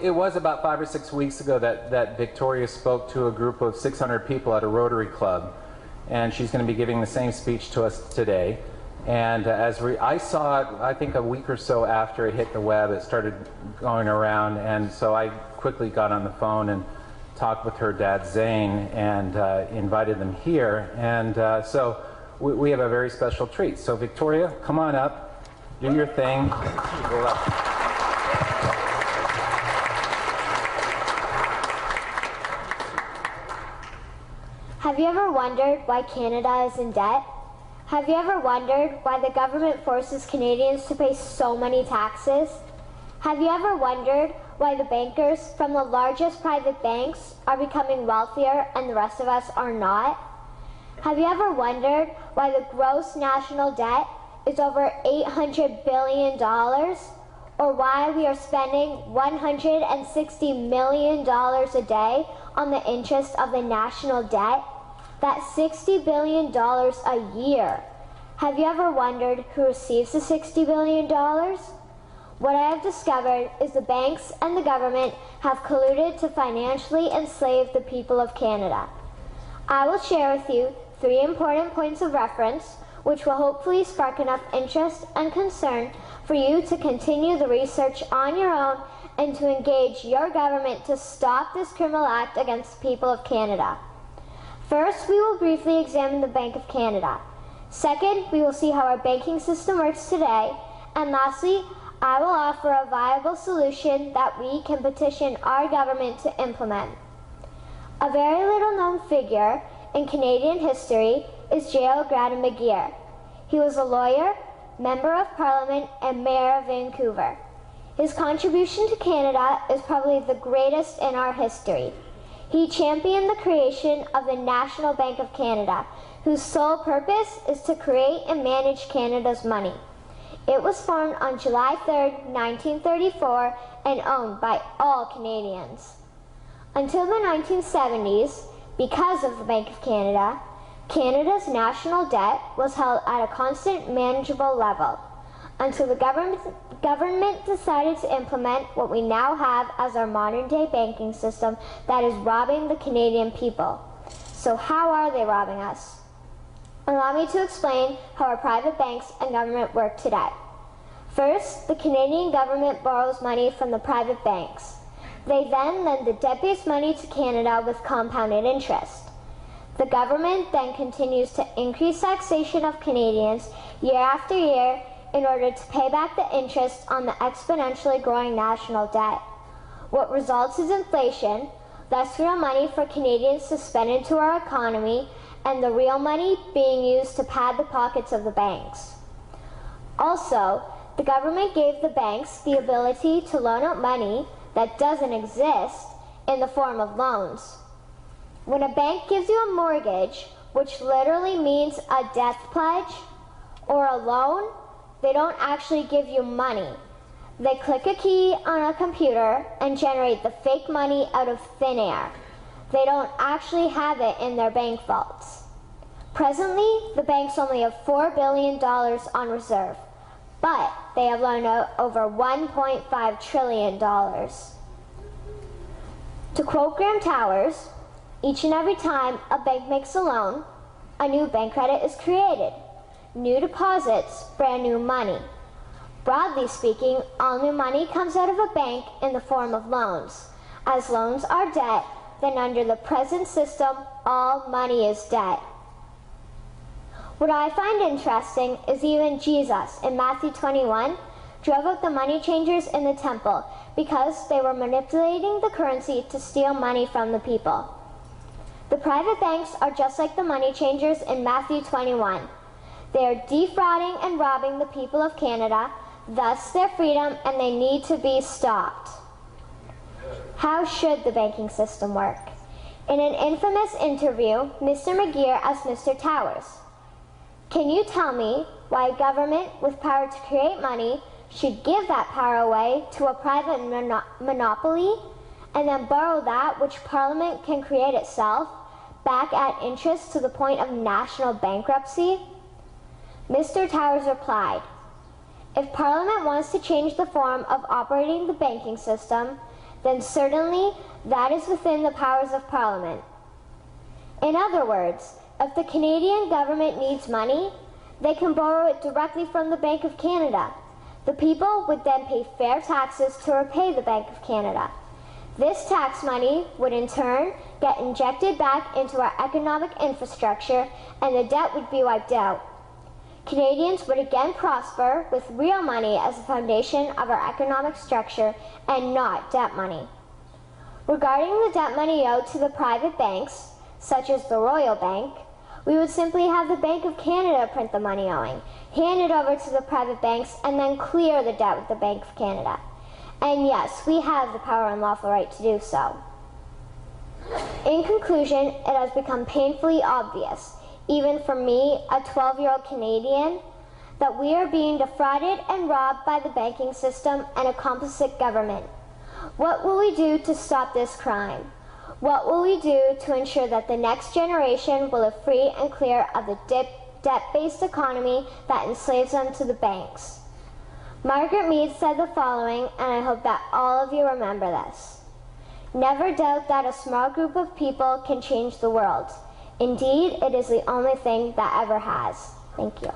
it was about 5 or 6 weeks ago that Victoria spoke to a group of 600 people at a Rotary Club, and she's going to be giving the same speech to us today. And I saw it, I think a week or so after it hit the web, it started going around, and so I quickly got on the phone and talked with her dad Zane and invited them here. And so we have a very special treat. So Victoria, come on up, do your thing. Have you ever wondered why Canada is in debt? Have you ever wondered why the government forces Canadians to pay so many taxes? Have you ever wondered why the bankers from the largest private banks are becoming wealthier and the rest of us are not? Have you ever wondered why the gross national debt is over $800 billion? Or why we are spending $160 million a day on the interest of the national debt? That's $60 billion a year. Have you ever wondered who receives the $60 billion? What I have discovered is the banks and the government have colluded to financially enslave the people of Canada. I will share with you 3 important points of reference which will hopefully spark enough interest and concern for you to continue the research on your own and to engage your government to stop this criminal act against the people of Canada. First, we will briefly examine the Bank of Canada. Second, we will see how our banking system works today. And lastly, I will offer a viable solution that we can petition our government to implement. A very little known figure in Canadian history is J.L. Grattan McGeer. He was a lawyer, Member of Parliament, and Mayor of Vancouver. His contribution to Canada is probably the greatest in our history. He championed the creation of the National Bank of Canada, whose sole purpose is to create and manage Canada's money. It was formed on July 3, 1934, and owned by all Canadians. Until the 1970s, because of the Bank of Canada, Canada's national debt was held at a constant, manageable level, until the government decided to implement what we now have as our modern-day banking system that is robbing the Canadian people. So how are they robbing us? Allow me to explain how our private banks and government work today. First, the Canadian government borrows money from the private banks. They then lend the debt-based money to Canada with compounded interest. The government then continues to increase taxation of Canadians year after year in order to pay back the interest on the exponentially growing national debt. What results is inflation, less real money for Canadians to spend into our economy, and the real money being used to pad the pockets of the banks. Also, the government gave the banks the ability to loan out money that doesn't exist in the form of loans. When a bank gives you a mortgage, which literally means a death pledge, or a loan, they don't actually give you money. They click a key on a computer and generate the fake money out of thin air. They don't actually have it in their bank vaults. Presently, the banks only have $4 billion on reserve, but they have loaned out over $1.5 trillion. To quote Graham Towers, each and every time a bank makes a loan, a new bank credit is created. New deposits, brand new money. Broadly speaking, all new money comes out of a bank in the form of loans. As loans are debt, then under the present system, all money is debt. What I find interesting is even Jesus, in Matthew 21, drove out the money changers in the temple because they were manipulating the currency to steal money from the people. The private banks are just like the money changers in Matthew 21. They are defrauding and robbing the people of Canada, thus their freedom, and they need to be stopped. How should the banking system work? In an infamous interview, Mr. McGeer asked Mr. Towers, "Can you tell me why a government with power to create money should give that power away to a private monopoly and then borrow that which Parliament can create itself back at interest to the point of national bankruptcy?" Mr. Towers replied, "If Parliament wants to change the form of operating the banking system, then certainly that is within the powers of Parliament. In other words, if the Canadian government needs money, they can borrow it directly from the Bank of Canada. The people would then pay fair taxes to repay the Bank of Canada. This tax money would in turn get injected back into our economic infrastructure and the debt would be wiped out. Canadians would again prosper with real money as the foundation of our economic structure and not debt money. Regarding the debt money owed to the private banks, such as the Royal Bank, we would simply have the Bank of Canada print the money owing, hand it over to the private banks, and then clear the debt with the Bank of Canada. And yes, we have the power and lawful right to do so. In conclusion, it has become painfully obvious, even for me, a 12-year-old Canadian, that we are being defrauded and robbed by the banking system and a complicit government. What will we do to stop this crime? What will we do to ensure that the next generation will live free and clear of the debt-based economy that enslaves them to the banks? Margaret Mead said the following, and I hope that all of you remember this. Never doubt that a small group of people can change the world. Indeed, it is the only thing that ever has. Thank you.